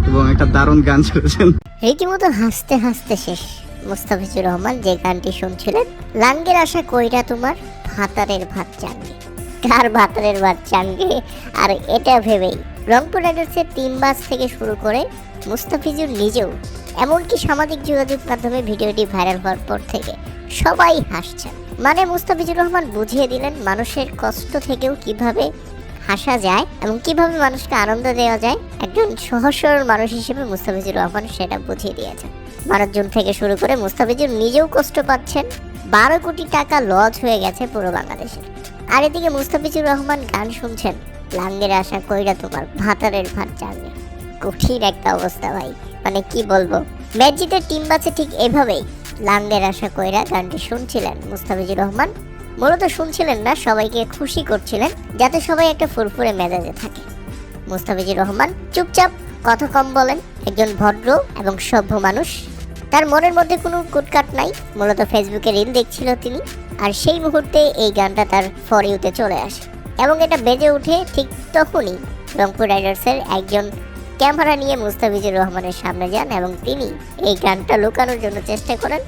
এবং একটা দারুণ গান শুনছেন। রীতিমতো হাসতে হাসতে শেষ মুস্তাফিজুর রহমান যে গানটি শুনছিলেন, লাঙ্গের আশা কইরা তোমার ভাতারের ভাত চাঙ্গে। কার ভাতারের ভাত চাঙ্গে? আর এটা ভেবেই রংপুর রাইডার্সের টিমবাস থেকে শুরু করে মুস্তাফিজুর নিজেও, এমনকি সামাজিক যোগাযোগ মাধ্যমে ভিডিওটি ভাইরাল হওয়ার পর থেকে সবাই হাসছেন। মানে মুস্তাফিজুর রহমান বুঝিয়ে দিলেন মানুষের কষ্ট থেকেও কিভাবে হাসা যায় এবং কিভাবে মানুষকে আনন্দ দেওয়া যায়। একজন সহজ সরল মানুষ হিসেবে মুস্তাফিজুর রহমান সেটা বুঝিয়ে দিয়েছেন। মানুষজন থেকে শুরু করে মুস্তাফিজুর নিজেও কষ্ট পাচ্ছেন। 12 কোটি টাকা লস হয়ে গেছে পুরো বাংলাদেশের। আর এদিকে মুস্তাফিজুর রহমান গান শুনছেন, লাঙ্গের আশা কইরা তোমার ভাতারের ভাত চাঙ্গে। কঠিন একটা অবস্থা ভাই, মানে কি বলবো। ম্যাচ জিতের টিম বাসে ঠিক এভাবেই লাঙ্গের আশা কইরা গানটি শুনছিলেন মুস্তাফিজুর রহমান। মূলত শুনছিলেন না, সবাইকে খুশি করছিলেন যাতে সবাই একটা ফুরফুরে মেজাজে থাকে। মুস্তাফিজুর রহমান চুপচাপ, কথা কম বলেন, একজন ভদ্র এবং সভ্য মানুষ। তার মনের মধ্যে কোনো কুটকাট নাই। মূলত ফেসবুকে রিল দেখছিল তিনি, আর সেই মুহূর্তে এই গানটা তার ফর ইউতে চলে আসে এবং এটা বেজে ওঠে। ঠিক তখনই রংপুর রাইডার্সের একজন ক্যামেরা নিয়ে মুস্তাফিজুর রহমানের সামনে যান এবং তিনি এই গানটা লুকানোর জন্য চেষ্টা করেন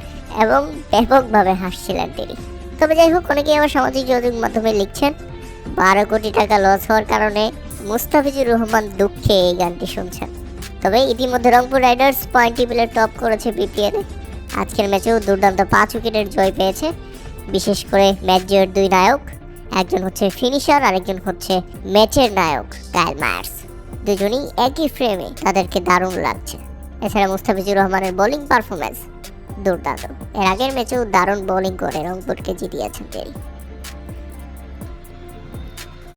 এবং ব্যাপকভাবে হাসছিলেন তিনি। তবে যাই হোক, অনেকেই আমার সামাজিক যোগাযোগ মাধ্যমে লিখছেন 12 কোটি টাকা লস হওয়ার কারণে মুস্তাফিজুর রহমান দুঃখে এই গানটি শুনছেন। তবে ইতিমধ্যে রংপুর রাইডার্স পয়েন্ট টেবিলে টপ করেছে বিপিএল। আজকের ম্যাচেও দুর্দান্ত 5 উইকেটের জয় পেয়েছে। বিশেষ করে ম্যাচ জয়ের 2 নায়ক, একজন হচ্ছে ফিনিশার, আরেকজন হচ্ছে ম্যাচের নায়ক কাইল মায়ার্স। দুজনেই একই ফ্রেমে, তাদেরকে দারুণ লাগছে। এছাড়া মুস্তাফিজুর রহমানের বোলিং পারফরমেন্স দুর্দান্ত। এর আগের ম্যাচেও দারুণ বোলিং করে রংপুরকে জিতিয়েছেন তিনি।